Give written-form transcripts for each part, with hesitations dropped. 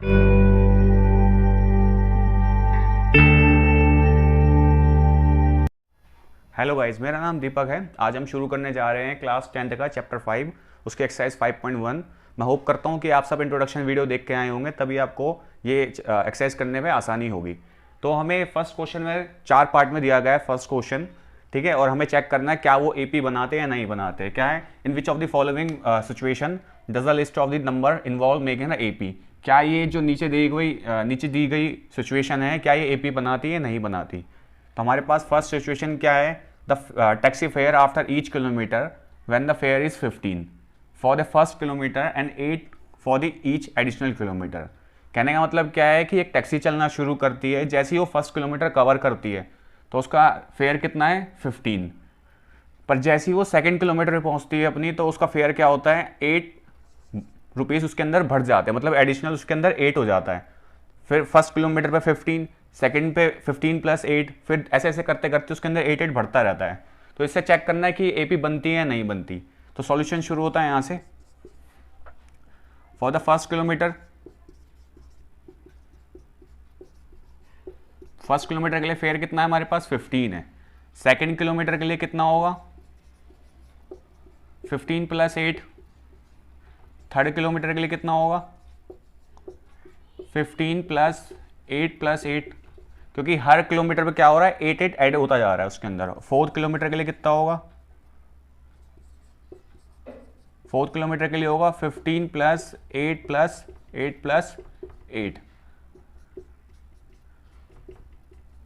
Hello guys, मेरा नाम दीपक है। आज हम शुरू करने जा रहे हैं क्लास 10th का चैप्टर 5, उसके एक्सरसाइज 5.1। मैं होप करता हूं कि आप सब इंट्रोडक्शन वीडियो देख के आए होंगे, तभी आपको ये एक्सरसाइज करने में आसानी होगी। तो हमें फर्स्ट क्वेश्चन में 4 पार्ट में दिया गया है फर्स्ट क्वेश्चन, ठीक है। और हमें चेक करना है क्या वो एपी बनाते हैं या नहीं बनाते। क्या है, in which of the following situation does the list of the number involve making ना एपी। क्या ये जो नीचे दी गई सिचुएशन है, क्या ये एपी बनाती है नहीं बनाती। तो हमारे पास फर्स्ट सिचुएशन क्या है, the taxi fare after each kilometre when the fair is 15 for the first kilometre and 8 for the each additional kilometre. कहने का मतलब क्या है कि एक टैक्सी चलना शुरू करती है, जैसे ही वो फर्स्ट किलोमीटर कवर करती है तो उसका फेयर कितना है 15, पर जैसे ही वो सेकेंड किलोमीटर पे पहुंचती है अपनी, तो उसका फेयर क्या होता है 8 रुपीज़ उसके अंदर बढ़ जाते हैं, मतलब एडिशनल उसके अंदर 8 हो जाता है। फिर फर्स्ट किलोमीटर पे 15, सेकंड पे 15 + 8, फिर ऐसे ऐसे करते करते उसके अंदर 8 बढ़ता रहता है। तो इससे चेक करना है कि एपी बनती है या नहीं बनती। तो सॉल्यूशन शुरू होता है यहाँ से। For the first kilometre, first kilometre के लिए फेयर कितना है हमारे पास 15 है। सेकंड किलोमीटर के लिए कितना होगा 15 + 8। थर्ड किलोमीटर के लिए कितना होगा 15 + 8 + 8, क्योंकि हर किलोमीटर पे क्या हो रहा है 8 ऐड होता जा रहा है उसके अंदर। फोर्थ किलोमीटर के लिए कितना होगा, फोर्थ किलोमीटर के लिए होगा 15 + 8 + 8 + 8।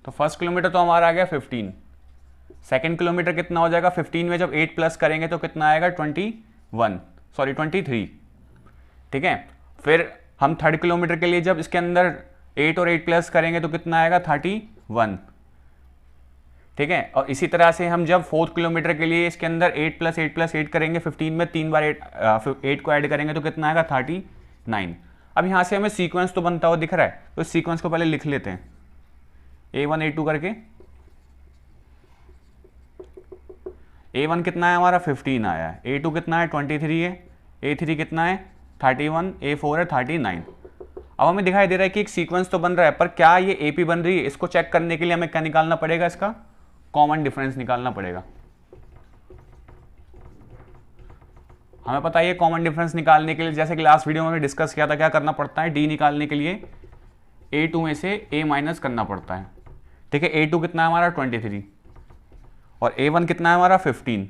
तो फर्स्ट किलोमीटर तो हमारा आ गया 15। सेकेंड किलोमीटर कितना हो जाएगा 15 में जब 8 प्लस करेंगे तो कितना आएगा 23, ठीक है। फिर हम थर्ड किलोमीटर के लिए जब इसके अंदर 8 और 8 प्लस करेंगे तो कितना आएगा 31, ठीक है। और इसी तरह से हम जब फोर्थ किलोमीटर के लिए इसके अंदर 8 + 8 + 8 करेंगे, 15 में 3 बार 8 को ऐड करेंगे तो कितना आएगा 39। अब यहाँ से हमें सीक्वेंस तो बनता हुआ दिख रहा है, तो इस सीक्वेंस को पहले लिख लेते हैं A1 A2 करके। A1 कितना है हमारा 15 आया है, A2 कितना है 23 है, A3 कितना है 31, A4 है 39। अब हमें दिखाई दे रहा है कि एक सीक्वेंस तो बन रहा है, पर क्या ये एपी बन रही है, इसको चेक करने के लिए हमें क्या निकालना पड़ेगा, इसका कॉमन डिफरेंस निकालना पड़ेगा। हमें पता है कॉमन डिफरेंस निकालने के लिए, जैसे कि लास्ट वीडियो में हमने डिस्कस किया था, क्या करना पड़ता है, डी निकालने के लिए A2 में से A माइनस करना पड़ता है, ठीक है। A2 कितना है हमारा 23 और A1 कितना है हमारा 15।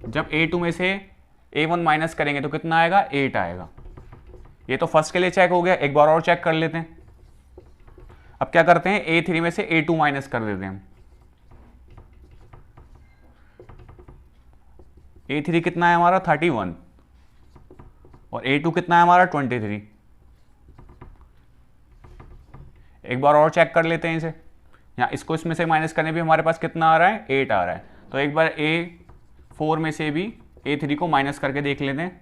जब A2 में से A1 माइनस करेंगे तो कितना आएगा 8 आएगा। ये तो फर्स्ट के लिए चेक हो गया, एक बार और चेक कर लेते हैं। अब क्या करते हैं A3 में से A2 माइनस कर देते हैं। A3 कितना है हमारा 31 और A2 कितना है हमारा 23। एक बार और चेक कर लेते हैं इसे। यहाँ इसको इसमें से माइनस करने भी हमारे पास कितना आ रहा है 8 आ रहा है। तो एक बार A4 में से भी A3 को माइनस करके देख लेते हैं।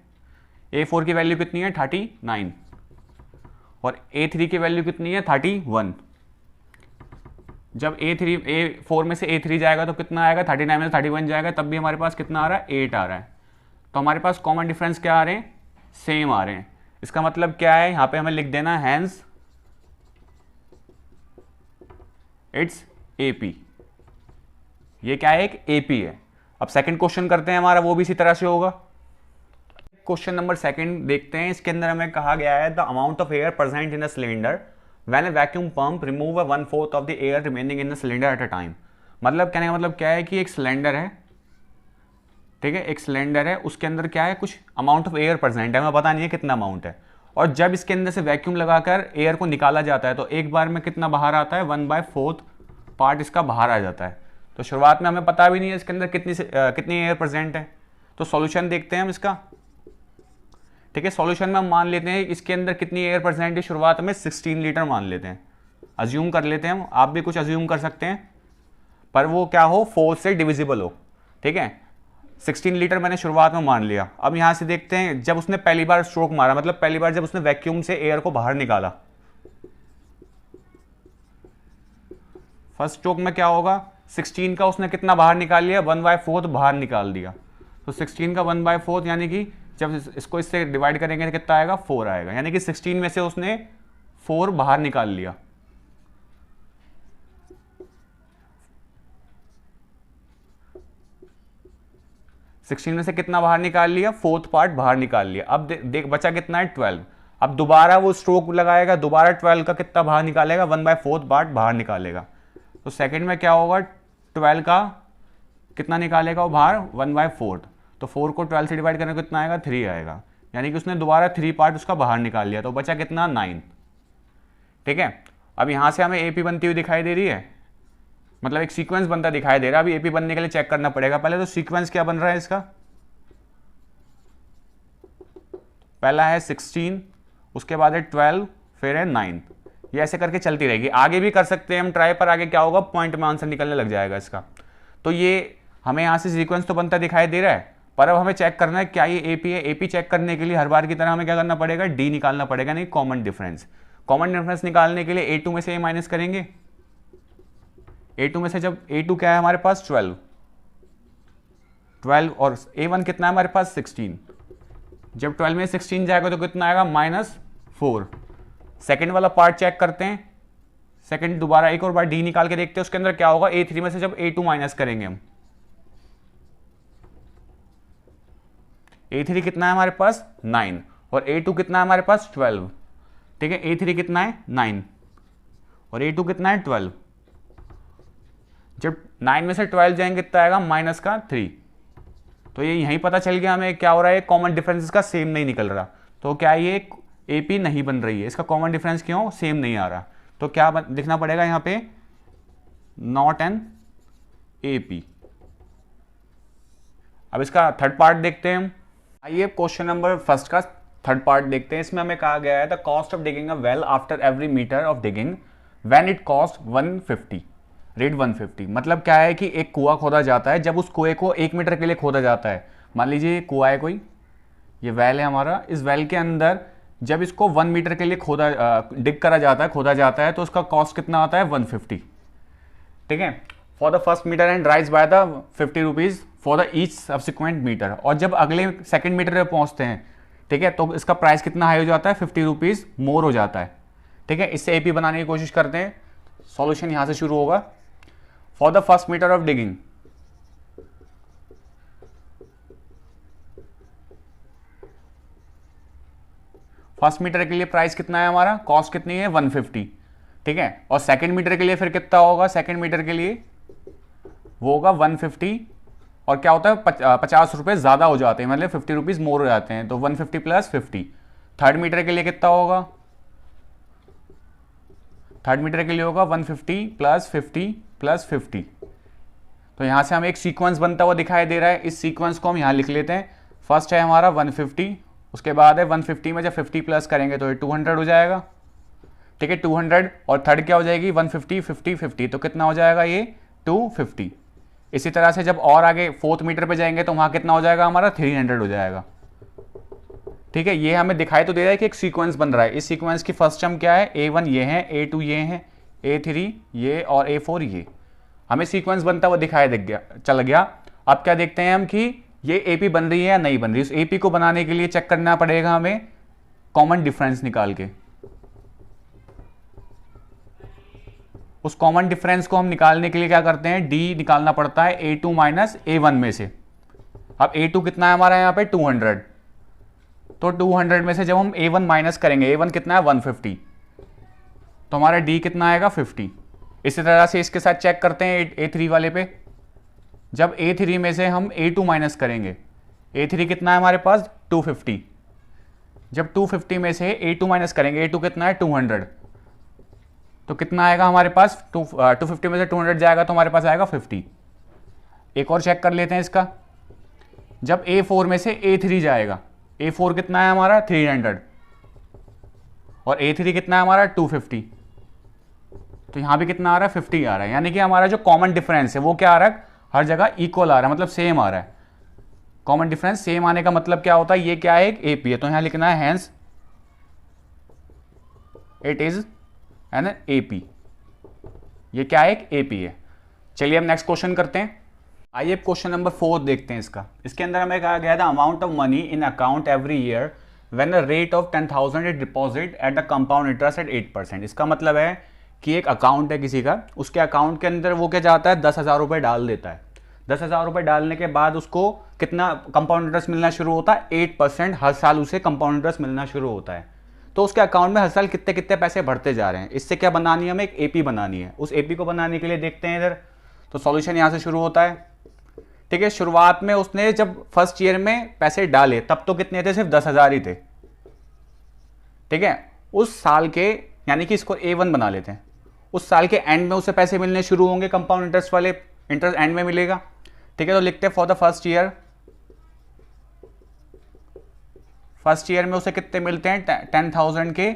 A4 की वैल्यू कितनी है 39 और A3 की वैल्यू कितनी है 31। जब A4 में से A3 जाएगा तो कितना आएगा 39 में से 31 जाएगा, तब भी हमारे पास कितना आ रहा है 8 आ रहा है। तो हमारे पास कॉमन डिफरेंस क्या आ रहे हैं, सेम आ रहे हैं। इसका मतलब क्या है, यहाँ पे हमें लिख देना हैंस इट्स एपी। ये क्या है, एक एपी है। अब सेकंड क्वेश्चन करते हैं हमारा, वो भी इसी तरह से होगा। क्वेश्चन नंबर सेकंड देखते हैं। इसके अंदर हमें कहा गया है the amount of air present in a cylinder when a vacuum pump remove 1/4 of the air remaining in the cylinder at a time. मतलब कहने का मतलब क्या है कि एक सिलेंडर है, ठीक है, एक सिलेंडर है, उसके अंदर क्या है कुछ अमाउंट ऑफ एयर प्रेजेंट है, हमें पता नहीं है कितना अमाउंट है। और जब इसके अंदर से वैक्यूम लगाकर एयर को निकाला जाता है तो एक बार में कितना बाहर आता है 1/4 पार्ट इसका बाहर आ जाता है। तो शुरुआत में हमें पता भी नहीं है इसके अंदर कितनी एयर प्रेजेंट है। तो सॉल्यूशन देखते हैं हम इसका, ठीक है। सॉल्यूशन में हम मान लेते हैं इसके अंदर कितनी एयर प्रेजेंट है, शुरुआत में 16 लीटर मान लेते हैं, अज्यूम कर लेते हैं हम। आप भी कुछ अज्यूम कर सकते हैं, पर वो क्या हो 4 से डिविजिबल हो, ठीक है। 16 लीटर मैंने शुरुआत में मान लिया। अब यहां से देखते हैं जब उसने पहली बार स्ट्रोक मारा, मतलब पहली बार जब उसने वैक्यूम से एयर को बाहर निकाला, फर्स्ट स्ट्रोक में क्या होगा 16 का उसने कितना बाहर निकाल लिया 1/4 बाहर निकाल दिया। तो 16 का 1/4 यानी कि जब इसको इससे डिवाइड करेंगे तो कितना आएगा, 4 आएगा, यानी कि 16 में से उसने 4 बाहर निकाल लिया। सिक्सटीन में से कितना बाहर निकाल लिया, 4th पार्ट बाहर निकाल लिया। अब देख बचा कितना है, 12। अब दोबारा वो स्ट्रोक लगाएगा, दोबारा 12 का कितना बाहर निकालेगा, 1/4 पार्ट बाहर निकालेगा। तो सेकंड में क्या होगा, 12 का कितना निकालेगा वो बाहर, 1/4। तो 4 को 12 से डिवाइड करने को कितना आएगा, 3 आएगा, यानी कि उसने दोबारा 3 पार्ट उसका बाहर निकाल लिया। तो बचा कितना, 9। ठीक है, अब यहां से हमें एपी बनती हुई दिखाई दे रही है, मतलब एक सीक्वेंस बनता दिखाई दे रहा है। अभी एपी बनने के लिए चेक करना पड़ेगा। पहले तो सीक्वेंस क्या बन रहा है इसका, पहला है 16, उसके बाद है 12, फिर है 9। ये ऐसे करके चलती रहेगी। आगे भी कर सकते हैं हम ट्राई, पर आगे क्या होगा, पॉइंट में आंसर निकलने लग जाएगा इसका। तो ये हमें यहाँ से सीक्वेंस तो बनता दिखाई दे रहा है, पर अब हमें चेक करना है क्या ये एपी है। एपी चेक करने के लिए हर बार की तरह हमें क्या करना पड़ेगा, डी निकालना पड़ेगा, नहीं कॉमन डिफरेंस। कॉमन डिफरेंस निकालने के लिए A2 में से ए माइनस करेंगे। A2 में से जब A2 क्या है हमारे पास, 12 और A1 कितना है हमारे पास, 16। जब 12 में 16 जाएगा तो कितना आएगा, -4। सेकंड वाला पार्ट चेक करते हैं। सेकंड दोबारा एक और बार डी निकाल के देखते हैं उसके अंदर क्या होगा। A3 में से जब A2 माइनस करेंगे हम, A3 कितना है हमारे पास, 9, और A2 कितना है हमारे पास, 12। ठीक है, A3 कितना है, 9, और A2 कितना है, 12। जब 9 में से 12 जाएंगे कितना आएगा, -3। तो ये यहीं पता चल गया हमें क्या हो रहा है, कॉमन डिफरेंस का सेम नहीं निकल रहा। तो क्या ये एपी नहीं बन रही है, इसका कॉमन डिफरेंस क्यों सेम नहीं आ रहा। तो क्या लिखना पड़ेगा यहाँ पे, नॉट एन एपी। अब इसका थर्ड पार्ट देखते हैं हम। आइए क्वेश्चन नंबर फर्स्ट का थर्ड पार्ट देखते हैं। इसमें हमें कहा गया है the cost of digging a well after every metre of digging when it cost 150 rate 150। मतलब क्या है कि एक कुआं खोदा जाता है, जब उस कुएं को 1 मीटर के लिए खोदा जाता है। मान लीजिए कुआं है कोई, ये वेल है हमारा, इस वेल के अंदर जब इसको 1 मीटर के लिए डिग करा जाता है, खोदा जाता है, तो उसका कॉस्ट कितना आता है, 150। ठीक है, for the first metre and rise by the 50 rupees for the each subsequent metre. और जब अगले सेकंड मीटर पे पहुंचते हैं, ठीक है, तो इसका प्राइस कितना हाई हो जाता है, 50 रुपीज मोर हो जाता है। ठीक है, इससे एपी बनाने की कोशिश करते हैं। सॉल्यूशन यहां से शुरू होगा। For the first metre of digging, first metre के लिए प्राइस कितना है हमारा, कॉस्ट कितनी है, 150। ठीक है, और सेकंड मीटर के लिए फिर कितना होगा, सेकंड मीटर के लिए वो होगा 150, और क्या होता है 50 रुपए ज्यादा हो जाते हैं, मतलब 50 रुपीज मोर हो जाते हैं, तो 150 + 50। थर्ड मीटर के लिए कितना होगा, थर्ड मीटर के लिए होगा 150 + 50 + 50। तो यहां से हमें एक सीक्वेंस बनता हुआ दिखाई दे रहा है। इस सीक्वेंस को हम यहां लिख लेते हैं। फर्स्ट है हमारा 150, उसके बाद है 150 में जब 50 प्लस करेंगे तो ये 200 हो जाएगा। ठीक है, 200, और थर्ड क्या हो जाएगी, 150 50 50, तो कितना हो जाएगा ये 250। इसी तरह से जब और आगे फोर्थ मीटर पे जाएंगे तो वहां कितना हो जाएगा हमारा, 300 हो जाएगा। ठीक है, ये हमें दिखाई तो दे रहा है कि एक सीक्वेंस बन रहा है। इस सीक्वेंस की फर्स्ट टर्म क्या है, A1 ये है, A2 ये है, A3 ये, और A4 ये। हमें सीक्वेंस बनता हुआ दिखाई दे गया, चल गया। अब क्या देखते हैं हम कि ये एपी बन रही है या नहीं बन रही। उस एपी को बनाने के लिए चेक करना पड़ेगा हमें कॉमन डिफरेंस निकाल के। उस कॉमन डिफरेंस को हम निकालने के लिए क्या करते हैं, डी निकालना पड़ता है A2 - A1 में से। अब A2 कितना है हमारा यहाँ पे, 200। तो 200 में से जब हम A1 माइनस करेंगे, A1 कितना है 150, तो हमारा D कितना आएगा 50। इसी तरह से इसके साथ चेक करते हैं A3 वाले पे। जब A3 में से हम A2 माइनस करेंगे, A3 कितना है हमारे पास 250। जब 250 में से A2 माइनस करेंगे, A2 कितना है 200, तो कितना आएगा हमारे पास, 250 में से 200 जाएगा तो हमारे पास आएगा 50। एक और चेक कर लेते हैं इसका। जब A4 में से A3 जाएगा, A4 कितना है हमारा 300, और A3 कितना है हमारा 250, तो यहां भी कितना आ रहा है 50 आ रहा है। यानी कि हमारा जो कॉमन डिफरेंस है वो क्या आ रहा है, हर जगह इक्वल आ रहा है, मतलब सेम आ रहा है। कॉमन डिफरेंस सेम आने का मतलब क्या होता है, ये क्या है, एक एपी है, तो यहां लिखना है hence it is an AP. ये क्या है, एक एपी है। चलिए हम नेक्स्ट क्वेश्चन करते हैं। आइए क्वेश्चन नंबर 4 देखते हैं इसका। इसके अंदर हमें कहा गया था amount of money in account every year when the rate of 10,000 is deposit at the compound interest eight 8%। इसका मतलब है कि एक अकाउंट है किसी का, उसके अकाउंट के अंदर वो क्या चाहता है, 10,000 रुपये डाल देता है। 10,000 रुपये डालने के बाद उसको कितना कंपाउंड इंटरेस्ट मिलना शुरू होता है, 8% हर साल उसे कंपाउंड इंटरेस्ट मिलना शुरू होता है। तो उसके अकाउंट में हर साल कितने कितने पैसे बढ़ते जा रहे हैं। इससे क्या बनानी है, हमें एक एपी बनानी है। उस एपी को बनाने के लिए देखते हैं इधर, तो सॉल्यूशन यहाँ से शुरू होता है। ठीक है, शुरुआत में उसने जब फर्स्ट ईयर में पैसे डाले तब तो कितने थे, सिर्फ 10,000 ही थे। ठीक है, उस साल के, यानी कि इसको A1 बना लेते हैं, उस साल के एंड में उसे पैसे मिलने शुरू होंगे, कंपाउंड इंटरेस्ट वाले इंटरेस्ट एंड में मिलेगा। ठीक है, तो लिखते हैं for the first year, first year में उसे कितने मिलते हैं, 10,000 के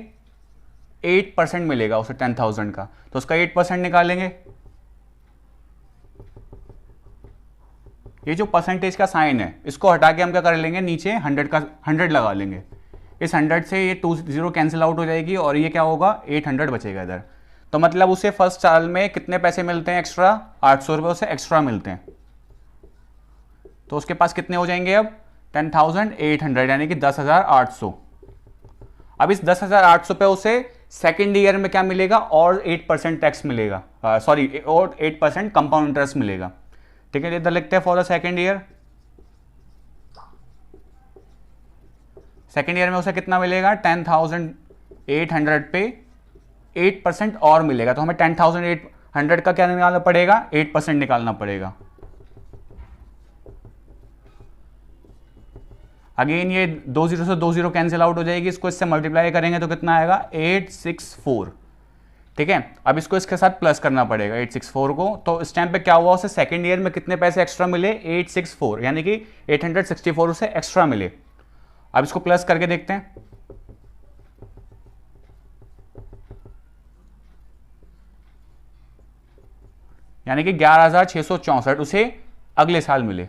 8% मिलेगा उसे 10,000 का, तो उसका 8% निकालेंगे। ये जो परसेंटेज का साइन है इसको हटा के हम क्या कर लेंगे, नीचे 100 का 100 लगा लेंगे। इस 100 से ये 2 0 कैंसिल आउट हो जाएगी और ये क्या होगा, 800 बचेगा इधर। तो मतलब उसे फर्स्ट साल में कितने पैसे मिलते हैं एक्स्ट्रा, 800 रुपये उसे एक्स्ट्रा मिलते हैं। तो उसके पास कितने हो जाएंगे अब, 10,800, यानी कि 10,800। अब इस 10,800 पे उसे सेकेंड ईयर में क्या मिलेगा, और 8% टैक्स मिलेगा, सॉरी और 8% कंपाउंड इंटरेस्ट मिलेगा। ठीक है, इधर लिखते हैं for the second year. Second year में उसे कितना मिलेगा, 10,800 पे 8% और मिलेगा। तो हमें 10,800 का क्या निकालना पड़ेगा, 8% निकालना पड़ेगा। अगेन ये 2 0 से 2 0 कैंसिल आउट हो जाएगी, इसको इससे मल्टीप्लाई करेंगे तो कितना आएगा, 864। ठीक है, अब इसको इसके साथ प्लस करना पड़ेगा 864 को। तो इस टाइम पे क्या हुआ, उसे सेकेंड ईयर में कितने पैसे एक्स्ट्रा मिले, 864, यानी कि 864 उसे एक्स्ट्रा मिले। अब इसको प्लस करके देखते हैं, यानी कि 11,664 उसे अगले साल मिले।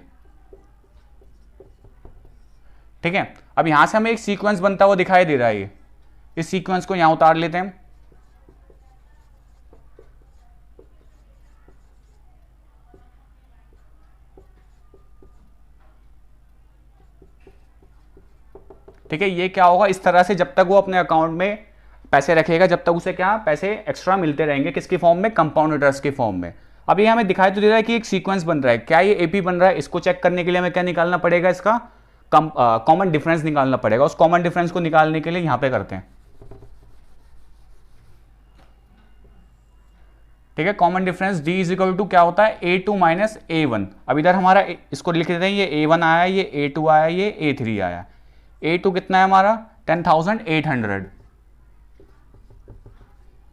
ठीक है, अब यहां से हमें एक सीक्वेंस बनता हुआ दिखाई दे रहा है, इस सीक्वेंस को यहां उतार लेते हैं। ठीक है, ये क्या होगा, इस तरह से जब तक वो अपने अकाउंट में पैसे रखेगा, जब तक उसे क्या पैसे एक्स्ट्रा मिलते रहेंगे, किसकी फॉर्म में, कंपाउंड इंटरेस्ट की फॉर्म में। अब ये हमें दिखाई तो दे रहा है कि एक सीक्वेंस बन रहा है, क्या ये एपी बन रहा है। इसको चेक करने के लिए हमें क्या निकालना पड़ेगा, इसका कॉमन डिफरेंस निकालना पड़ेगा। उस कॉमन डिफरेंस को निकालने के लिए यहां पे करते हैं। ठीक है, common difference D is equal to क्या होता है, A2 माइनस A1। अब इधर हमारा इसको लिख देते हैं, ये A1 आया, ये A2 आया, ये A3 आया। A2 कितना है हमारा, 10,800।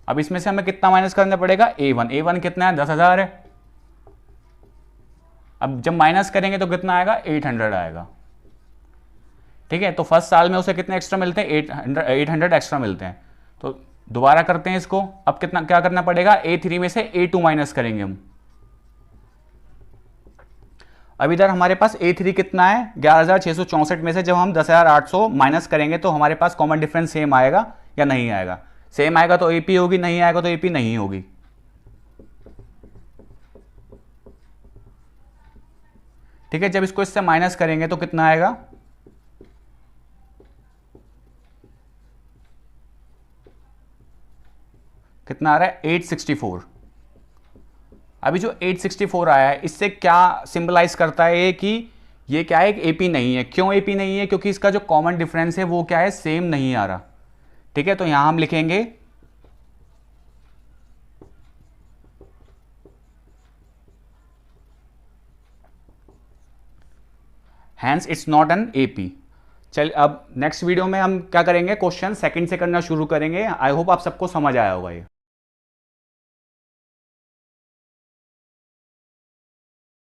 अब इसमें से हमें कितना माइनस करना पड़ेगा, A1। A1 कितना है, 10,000 है। अब जब माइनस करेंगे तो कितना आएगा, 800 आएगा। ठीक है, तो फर्स्ट साल में उसे कितने एक्स्ट्रा मिलते हैं, 800 एक्स्ट्रा मिलते हैं। तो दोबारा करते हैं इसको। अब कितना क्या करना पड़ेगा, A3 में से A2 माइनस करेंगे हम। अब इधर हमारे पास A3 कितना है, 11,664 में से जब हम 10,800 माइनस करेंगे तो हमारे पास कॉमन डिफरेंस सेम आएगा या नहीं आएगा। सेम आएगा तो AP होगी, नहीं आएगा तो AP नहीं होगी। ठीक है, जब इसको इससे माइनस करेंगे तो कितना आएगा, कितना आ रहा है, 864। अभी जो 864 आया है, इससे क्या सिंबलाइज करता है कि ये क्या है, एक एपी नहीं है। क्यों एपी नहीं है, क्योंकि इसका जो कॉमन डिफरेंस है वो क्या है, सेम नहीं आ रहा। ठीक है, तो यहां हम लिखेंगे hence it's not an AP. चल, अब नेक्स्ट वीडियो में हम क्या करेंगे, क्वेश्चन सेकंड से करना शुरू करेंगे। आई होप आप सबको समझ आया होगा ये।